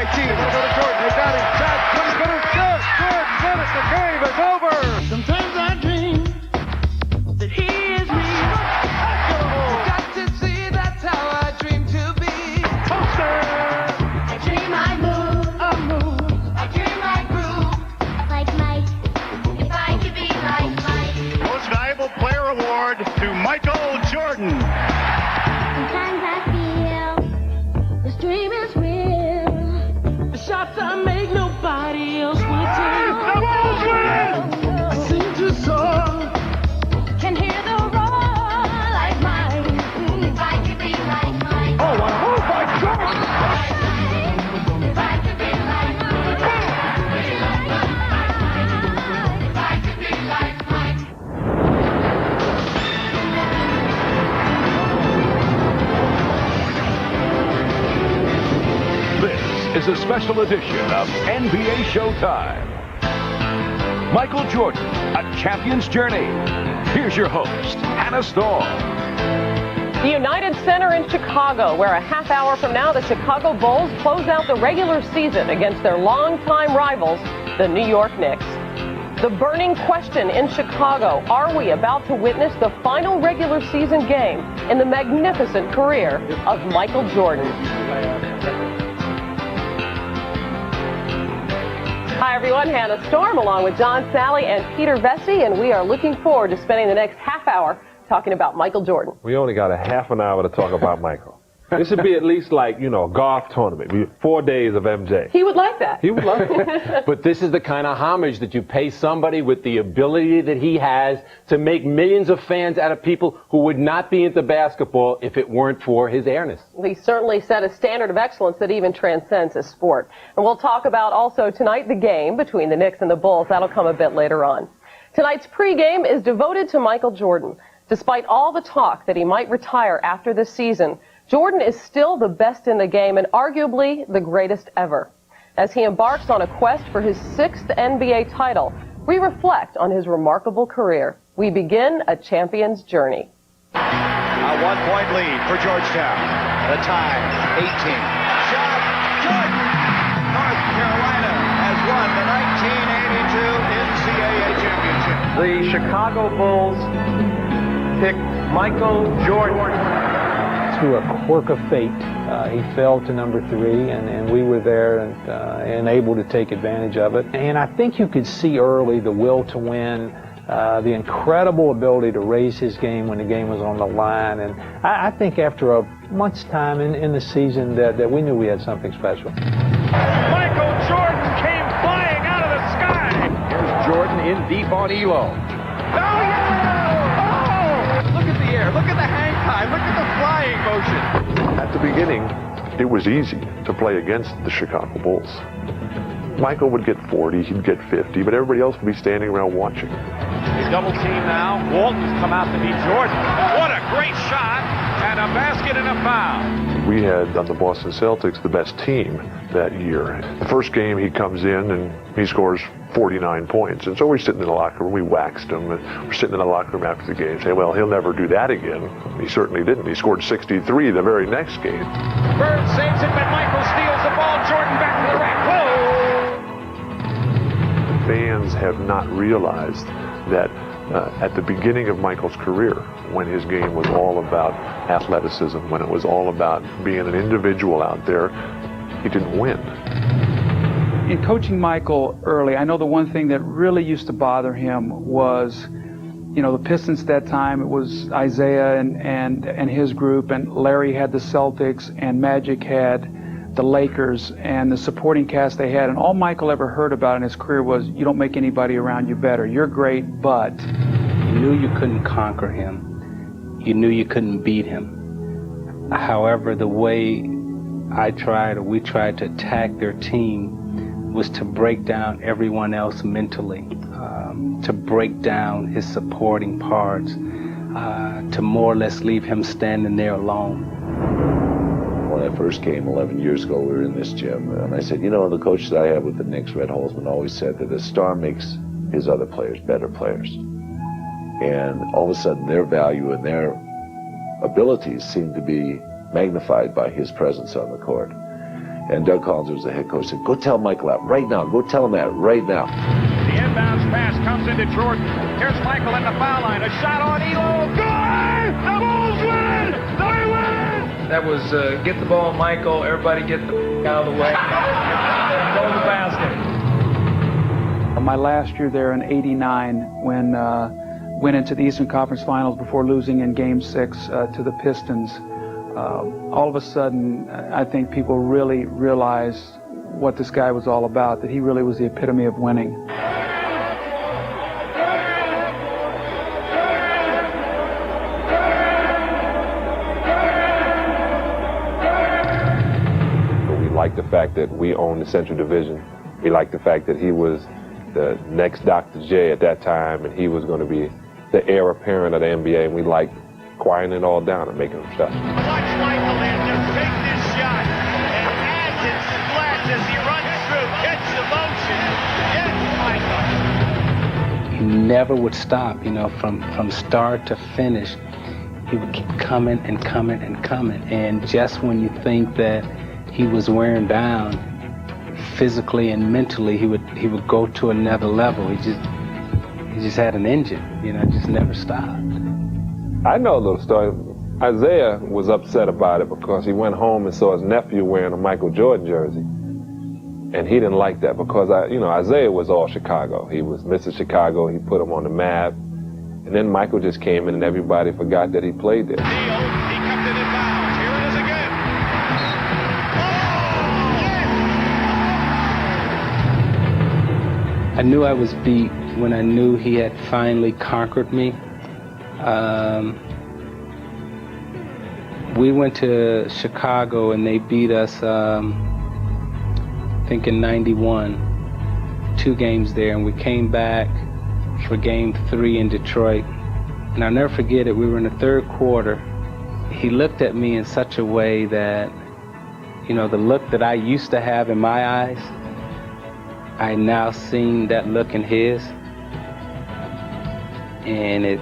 right team. That'll go to Jordan. They got him. Shot. 20-footer. Good. Good. Good. The game is over. Sometimes I dream that he is me. Got to see, that's how I dream to be. I dream I move. I dream I groove. Like Mike, if I could be like Mike. Most Valuable Player Award to Michael Jordan. Sometimes I feel this dream is real. The shots I make, nobody else will take. The Bulls win! I seem to soar. Can hear the roar like Mike. If I could be like Mike. Oh, what a move by Jordan! If I could be like Mike. If I could be like Mike. This is a special edition of NBA Showtime. Michael Jordan, A Champion's Journey. Here's your host, Hannah Storm. The United Center in Chicago, where a half hour from now, the Chicago Bulls close out the regular season against their longtime rivals, the New York Knicks. The burning question in Chicago, are we about to witness the final regular season game in the magnificent career of Michael Jordan? Hi everyone, Hannah Storm along with John Sally and Peter Vesti, and we are looking forward to spending the next half hour talking about Michael Jordan. We only got a half an hour to talk about Michael. This would be at least like, a golf tournament. 4 days of MJ. He would like that. He would love it. But this is the kind of homage that you pay somebody with the ability that he has to make millions of fans out of people who would not be into basketball if it weren't for his airness. He certainly set a standard of excellence that even transcends his sport. And we'll talk about also tonight the game between the Knicks and the Bulls. That'll come a bit later on. Tonight's pregame is devoted to Michael Jordan. Despite all the talk that he might retire after this season, Jordan is still the best in the game and arguably the greatest ever. As he embarks on a quest for his 6th NBA title, we reflect on his remarkable career. We begin a champion's journey. A 1-point lead for Georgetown. The time, 18. Shot, Jordan! North Carolina has won the 1982 NCAA championship. The Chicago Bulls picked Michael Jordan. Through a quirk of fate, he fell to number 3, and we were there and able to take advantage of it. And I think you could see early the will to win, the incredible ability to raise his game when the game was on the line. And I think after a month's time in the season that we knew we had something special. Michael Jordan came flying out of the sky. Here's Jordan in deep on Elo. Oh, yeah! Oh! Look at the air. Look at the hang time. Look at the flying motion. At the beginning, it was easy to play against the Chicago Bulls. Michael would get 40, he'd get 50, but everybody else would be standing around watching. He's double teamed now. Walton's come out to meet Jordan. What a great shot, and a basket and a foul. We had, on the Boston Celtics, the best team that year. The first game, he comes in and he scores 49 points. And so we're sitting in the locker room, we waxed him, and we're sitting in the locker room after the game saying, well, he'll never do that again. He certainly didn't. He scored 63 the very next game. Bird saves it, but Michael steals the ball. Jordan back to the rack. Whoa! Fans have not realized that at the beginning of Michael's career, when his game was all about athleticism, when it was all about being an individual out there, he didn't win. In coaching Michael early, I know the one thing that really used to bother him was, the Pistons at that time, it was Isaiah and his group, and Larry had the Celtics, and Magic had the Lakers, and the supporting cast they had, and all Michael ever heard about in his career was, you don't make anybody around you better. You're great, but... You knew you couldn't conquer him. You knew you couldn't beat him. However, the way we tried to attack their team was to break down everyone else mentally, to break down his supporting parts, to more or less leave him standing there alone. When I first came 11 years ago, we were in this gym, and I said, the coaches I had with the Knicks, Red Holzman, always said that a star makes his other players better players. And all of a sudden, their value and their abilities seem to be magnified by his presence on the court. And Doug Collins was the head coach, said, go tell Michael that right now. Go tell him that right now. The inbounds pass comes into Jordan. Here's Michael at the foul line. A shot on Elo. Good! The Bulls win! They win! That was get the ball, Michael. Everybody get the out of the way. Go to the basket. My last year there in '89, when went into the Eastern Conference Finals before losing in Game 6 to the Pistons, all of a sudden, I think people really realized what this guy was all about, that he really was the epitome of winning. We like the fact that we own the Central Division. We like the fact that he was the next Dr. J at that time, and he was going to be the heir apparent of the NBA, and we like quieting it all down and making them stop. Watch Michael and just take this shot. And as it splashes, he runs through, gets the motion. Yes, Michael. He never would stop, you know, from start to finish. He would keep coming and coming and coming. And just when you think that he was wearing down, physically and mentally, he would go to another level. He just had an engine, you know, just never stopped. I know a little story. Isaiah was upset about it because he went home and saw his nephew wearing a Michael Jordan jersey, and he didn't like that because Isaiah was all Chicago. He was Mr. Chicago. He put him on the map, and then Michael just came in and everybody forgot that he played there. He comes in inbounds. Here it is again. I knew I was beat when I knew he had finally conquered me. We went to Chicago and they beat us, I think in '91, 2 games there, and we came back for Game 3 in Detroit. And I'll never forget it, we were in the 3rd quarter. He looked at me in such a way that, you know, the look that I used to have in my eyes, I now seen that look in his, and it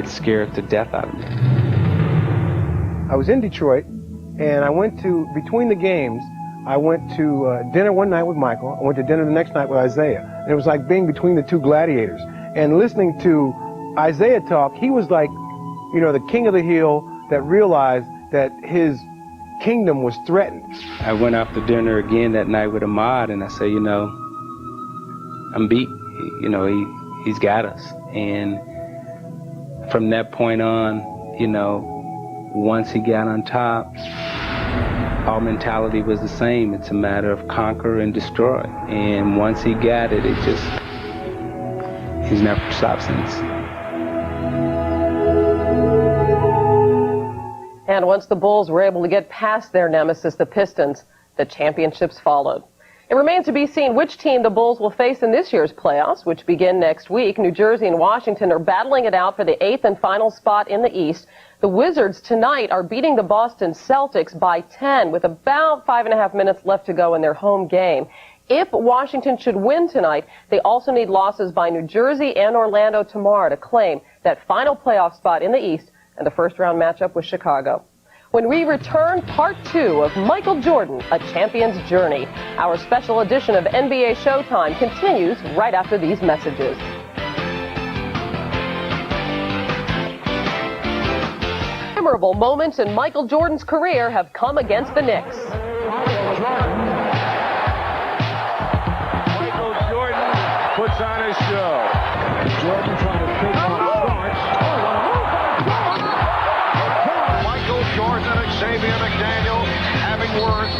scared the death out of me. I was in Detroit, and I went to, between the games, I went to dinner one night with Michael. I went to dinner the next night with Isaiah. And it was like being between the 2 gladiators. And listening to Isaiah talk, he was like, you know, the king of the hill that realized that his kingdom was threatened. I went out to dinner again that night with Ahmad, and I said, you know, I'm beat. You know, he's got us. And from that point on, you know, once he got on top, our mentality was the same. It's a matter of conquer and destroy. And once he got it, he's never stopped since. And once the Bulls were able to get past their nemesis, the Pistons, the championships followed. It remains to be seen which team the Bulls will face in this year's playoffs, which begin next week. New Jersey and Washington are battling it out for the 8th and final spot in the East. The Wizards tonight are beating the Boston Celtics by 10 with about 5.5 minutes left to go in their home game. If Washington should win tonight, they also need losses by New Jersey and Orlando tomorrow to claim that final playoff spot in the East and the first-round matchup with Chicago. When we return, part 2 of Michael Jordan, A Champion's Journey. Our special edition of NBA Showtime continues right after these messages. Memorable moments in Michael Jordan's career have come against the Knicks. Michael Jordan puts on his show. Jordan trying to take some starts. Michael Jordan and Xavier McDaniel having words.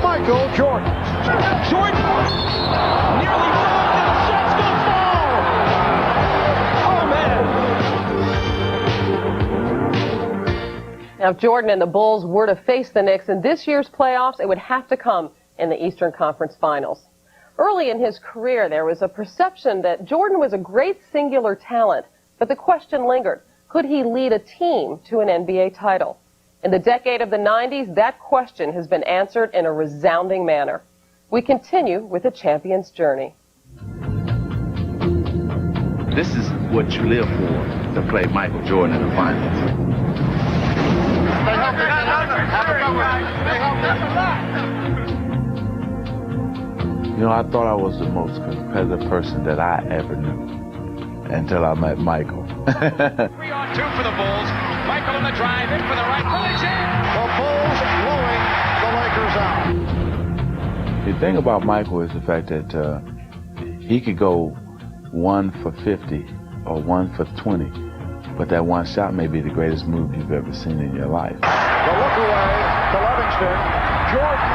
Michael Jordan. Jordan nearly fouled and the shot's gonna fall. Oh man. Now, if Jordan and the Bulls were to face the Knicks in this year's playoffs, it would have to come in the Eastern Conference Finals. Early in his career, there was a perception that Jordan was a great singular talent, but the question lingered, could he lead a team to an NBA title? In the decade of the 90s, that question has been answered in a resounding manner. We continue with a champion's journey. This is what you live for, to play Michael Jordan in the finals. You know, I thought I was the most competitive person that I ever knew until I met Michael. 3-on-2 for the Bulls. Michael on the drive, in for the right. The Bulls blowing the Lakers out. The thing about Michael is the fact that he could go 1 for 50 or 1 for 20, but that one shot may be the greatest move you've ever seen in your life. The look away to Livingston. Jordan.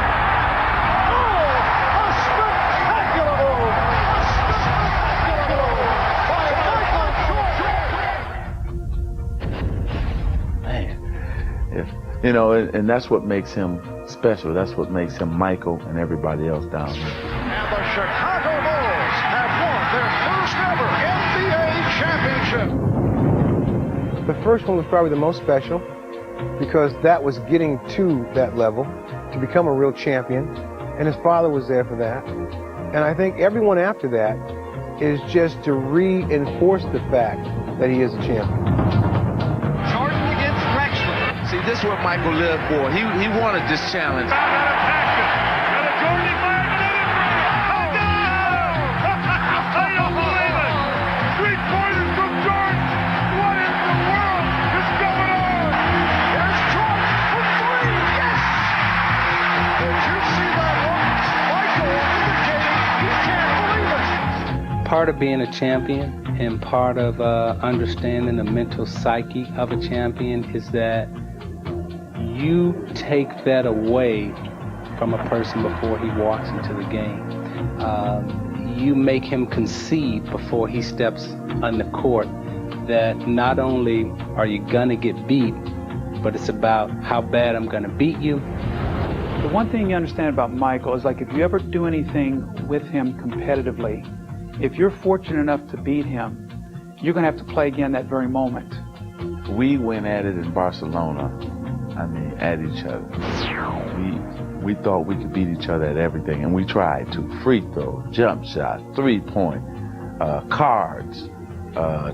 Oh, a spectacular move. A spectacular move by Michael Jordan. Man, if, you know, and that's what makes him special. That's what makes him Michael and everybody else down here. And the Chicago Bulls have won their first ever NBA championship. The first one was probably the most special because that was getting to that level, to become a real champion, and his father was there for that. And I think everyone after that is just to reinforce the fact that he is a champion. Jordan against Drexler. See, this is what Michael lived for. He wanted this challenge. Part of being a champion and part of understanding the mental psyche of a champion is that you take that away from a person before he walks into the game. You make him concede before he steps on the court that not only are you gonna get beat, but it's about how bad I'm gonna beat you. The one thing you understand about Michael is, like, if you ever do anything with him competitively, if you're fortunate enough to beat him, you're going to have to play again that very moment. We went at it in Barcelona, I mean, at each other. We thought we could beat each other at everything, and we tried to. Free throw, jump shot, 3-point, cards,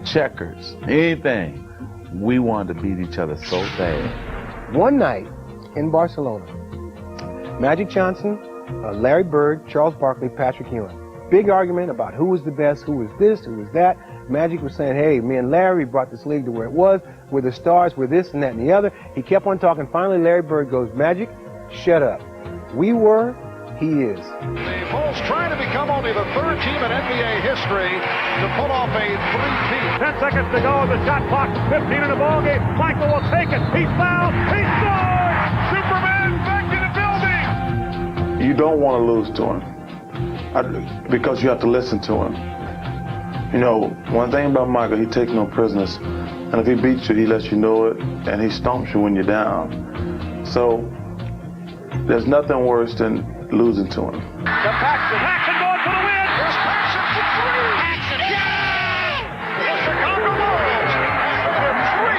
checkers, anything. We wanted to beat each other so bad. One night in Barcelona, Magic Johnson, Larry Bird, Charles Barkley, Patrick Ewing. Big argument about who was the best, who was this, who was that. Magic was saying, hey, me and Larry brought this league to where it was. We're the stars, we're this and that and the other. He kept on talking. Finally, Larry Bird goes, Magic, shut up. We were, he is. The Bulls trying to become only the third team in NBA history to pull off a three-peat. 10 seconds to go. The shot clock, 15 in the ball game. Michael will take it. He's fouled. He scored. Superman back in the building. You don't want to lose to him. Because you have to listen to him. You know, one thing about Michael, he takes no prisoners. And if he beats you, he lets you know it, and he stomps you when you're down. So, there's nothing worse than losing to him. The Paxson going for the win. Here's Paxson for three. Paxson, yeah! The Chicago Bulls have 3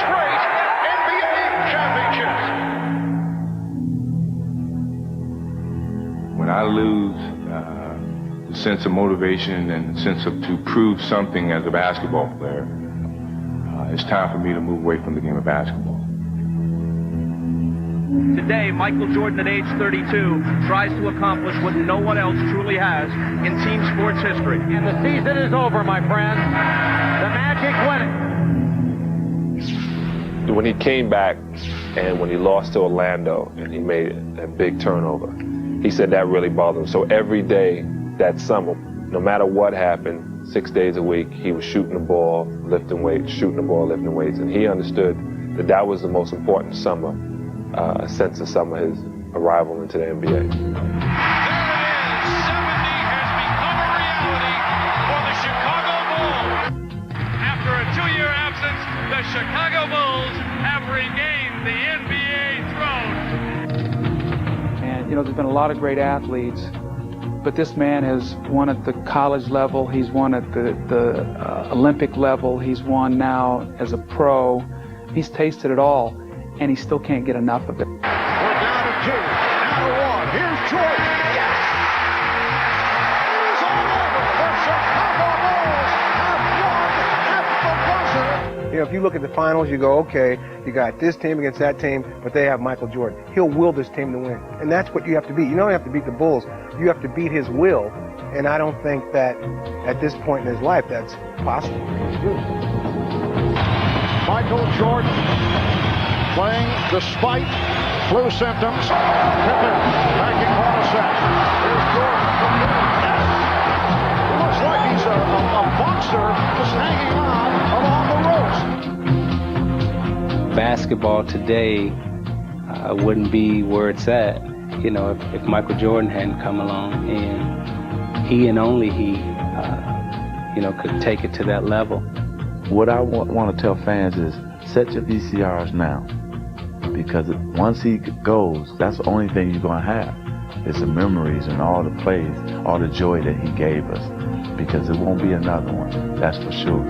straight NBA championships. When I lose, the sense of motivation and the sense of to prove something as a basketball player, it's time for me to move away from the game of basketball. Today, Michael Jordan at age 32 tries to accomplish what no one else truly has in team sports history. And the season is over, my friend. The Magic win it. When he came back and when he lost to Orlando and he made that big turnover, he said that really bothered him. So every day that summer, no matter what happened, 6 days a week, he was shooting the ball, lifting weights, shooting the ball, lifting weights. And he understood that that was the most important summer, since the summer his arrival into the NBA. After a 2-year absence, the Chicago Bulls have regained the NBA throne. And, you know, there's been a lot of great athletes, but this man has won at the college level, he's won at the Olympic level, he's won now as a pro. He's tasted it all, and he still can't get enough of it. We're down to 2, down to 1. Here's Jordan. Yes! if you look at the finals, you go, okay, you got this team against that team, but they have Michael Jordan. He'll will this team to win. And that's what you have to beat. You don't have to beat the Bulls. You have to beat his will. And I don't think that at this point in his life that's possible for him to do. Michael Jordan playing despite flu symptoms. Pippen making Hornacek. Here's Jordan. It looks like he's a monster just hanging on along the ropes. Basketball today wouldn't be where it's at, you know, if Michael Jordan hadn't come along, and he and only he, you know, could take it to that level. What I want to tell fans is set your VCRs now, because once he goes, that's the only thing you're going to have. It's the memories and all the plays, all the joy that he gave us, because it won't be another one, that's for sure.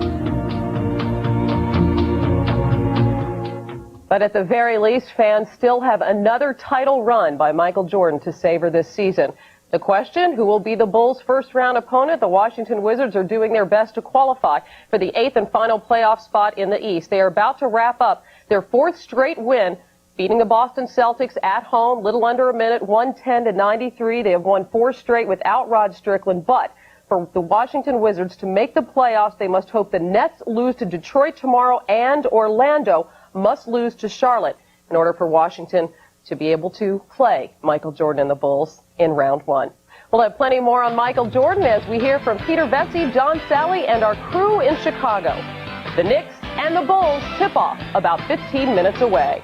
But at the very least, fans still have another title run by Michael Jordan to savor this season. The question, who will be the Bulls' first-round opponent? The Washington Wizards are doing their best to qualify for the 8th and final playoff spot in the East. They are about to wrap up their 4th straight win, beating the Boston Celtics at home, little under a minute, 110-93. They have won 4 straight without Rod Strickland. But for the Washington Wizards to make the playoffs, they must hope the Nets lose to Detroit tomorrow, and Orlando must lose to Charlotte in order for Washington to be able to play Michael Jordan and the Bulls in round 1. We'll have plenty more on Michael Jordan as we hear from Peter Betsy, John Sally, and our crew in Chicago. The Knicks and the Bulls tip off about 15 minutes away.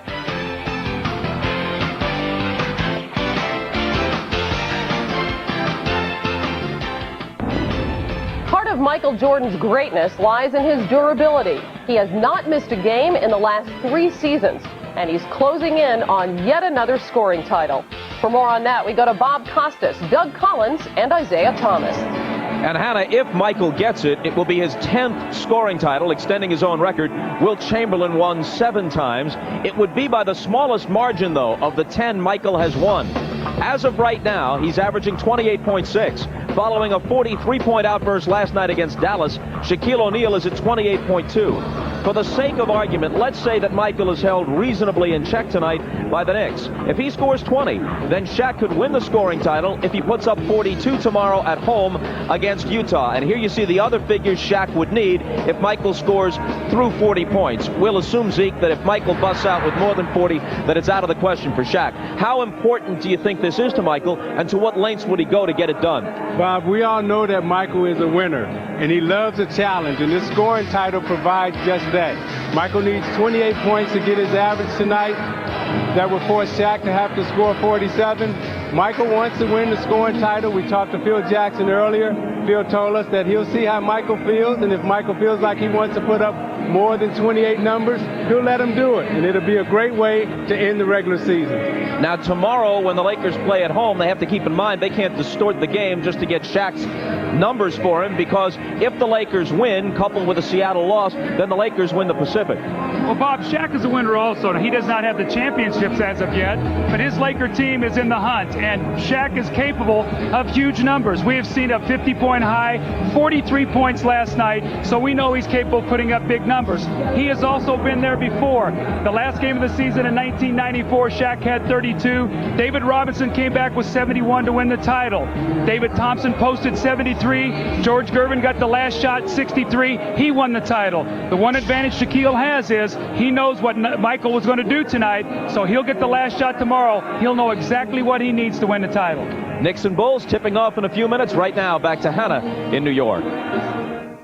Part of Michael Jordan's greatness lies in his durability. He has not missed a game in the last 3 seasons, and he's closing in on yet another scoring title. For more on that, we go to Bob Costas, Doug Collins, and Isaiah Thomas. And Hannah, if Michael gets it, it will be his 10th scoring title, extending his own record. Wilt Chamberlain won 7 times. It would be by the smallest margin, though, of the 10 Michael has won. As of right now, he's averaging 28.6. Following a 43-point outburst last night against Dallas, Shaquille O'Neal is at 28.2. For the sake of argument, let's say that Michael is held reasonably in check tonight by the Knicks. If he scores 20, then Shaq could win the scoring title if he puts up 42 tomorrow at home against Utah. And here you see the other figures Shaq would need if Michael scores through 40 points. We'll assume, Zeke, that if Michael busts out with more than 40, that it's out of the question for Shaq. How important do you think this is to Michael, and to what lengths would he go to get it done? Bob, we all know that Michael is a winner, and he loves a challenge, and this scoring title provides just that. Michael needs 28 points to get his average tonight. That would force Shaq to have to score 47. Michael wants to win the scoring title. We talked to Phil Jackson earlier. Phil told us that he'll see how Michael feels, and if Michael feels like he wants to put up more than 28 numbers, he'll let him do it, and it'll be a great way to end the regular season. Now tomorrow, when the Lakers play at home, they have to keep in mind they can't distort the game just to get Shaq's numbers for him, because if the Lakers win, coupled with a Seattle loss, then the Lakers win the Pacific. Well, Bob, Shaq is a winner also. He does not have the championships as of yet, but his Laker team is in the hunt, and Shaq is capable of huge numbers. We have seen a 50-point high, 43 points last night, so we know he's capable of putting up big numbers. He has also been there before. The last game of the season in 1994, Shaq had 32. David Robinson came back with 71 to win the title. David Thompson posted 73. George Gervin got the last shot, 63. He won the title. The one advantage Shaquille has is he knows what Michael was going to do tonight, so he'll get the last shot tomorrow. He'll know exactly what he needs to win the title. Knicks and Bulls tipping off in a few minutes. Right now, back to Hannah in New York.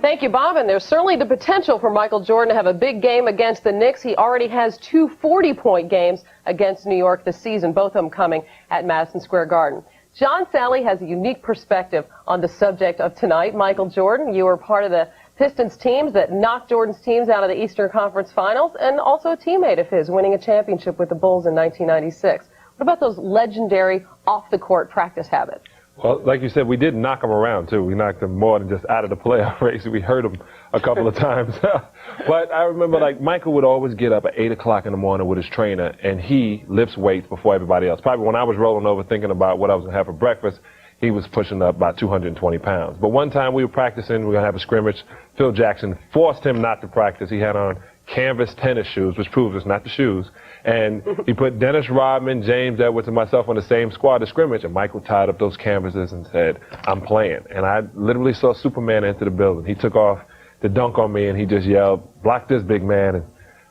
Thank you, Bob. And there's certainly the potential for Michael Jordan to have a big game against the Knicks. He already has 2 40-point games against New York this season, both of them coming at Madison Square Garden. John Sally has a unique perspective on the subject of tonight. Michael Jordan, you were part of the Pistons teams that knocked Jordan's teams out of the Eastern Conference Finals, and also a teammate of his, winning a championship with the Bulls in 1996. What about those legendary off-the-court practice habits? Well, like you said, we did knock them around, too. We knocked them more than just out of the playoff race. We hurt them a couple of times. But I remember, like, Michael would always get up at 8 o'clock in the morning with his trainer, and he lifts weights before everybody else. Probably when I was rolling over thinking about what I was going to have for breakfast, he was pushing up about 220 pounds. But one time we were practicing, we were going to have a scrimmage. Phil Jackson forced him not to practice. He had on canvas tennis shoes, which proves it's not the shoes. And he put Dennis Rodman, James Edwards, and myself on the same squad of scrimmage, and Michael tied up those canvases and said, I'm playing. And I literally saw Superman enter the building. He took off to dunk on me, and he just yelled, block this, big man. And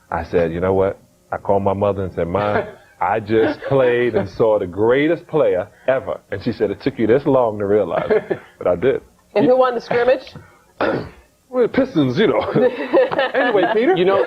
I said, you know what? I called my mother and said, Ma, I just played and saw the greatest player ever. And she said, it took you this long to realize it. But I did. And who won the scrimmage? Well, the Pistons, you know. Anyway, Peter. You know,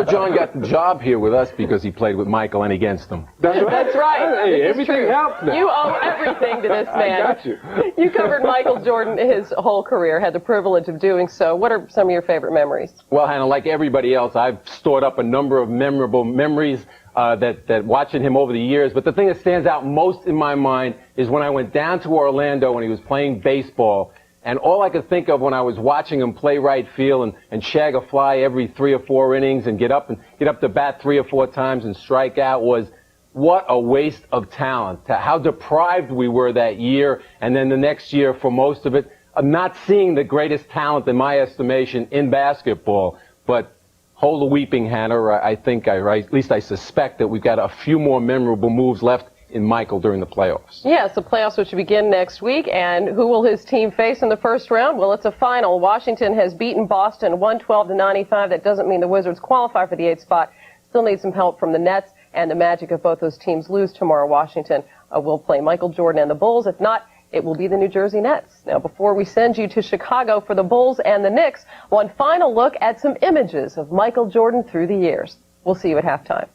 John got the job here with us because he played with Michael and against him. That's right. That's right. Hey, everything helps now. You owe everything to this man. I got you. You covered Michael Jordan his whole career, had the privilege of doing so. What are some of your favorite memories? Well, Hannah, like everybody else, I've stored up a number of memorable memories that watching him over the years. But the thing that stands out most in my mind is when I went down to Orlando when he was playing baseball. And all I could think of when I was watching him play right field and shag a fly every 3 or 4 innings and get up to bat 3 or 4 times and strike out was what a waste of talent. How deprived we were that year, and then the next year for most of it, not seeing the greatest talent in my estimation in basketball. But hold the weeping, Hannah. I think, at least I suspect that we've got a few more memorable moves left in Michael during the playoffs. Yes, the playoffs which begin next week. And who will his team face in the first round? Well, it's a final. Washington has beaten Boston 112-95. That doesn't mean the Wizards qualify for the 8th spot. Still need some help from the Nets and the Magic. If both those teams lose tomorrow, Washington will play Michael Jordan and the Bulls. If not, it will be the New Jersey Nets. Now, before we send you to Chicago for the Bulls and the Knicks, one final look at some images of Michael Jordan through the years. We'll see you at halftime.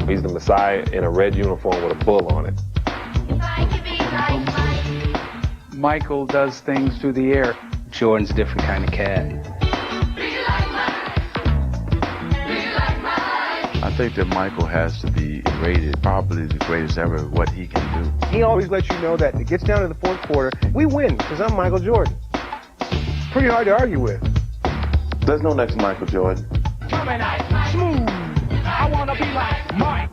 He's the Messiah in a red uniform with a bull on it. Michael does things through the air. Jordan's a different kind of cat. I think that Michael has to be rated probably the greatest ever at what he can do. He always lets you know that it gets down to the fourth quarter, we win because I'm Michael Jordan. Pretty hard to argue with. There's no next Michael Jordan. Coming out smooth. I want to be like Mike.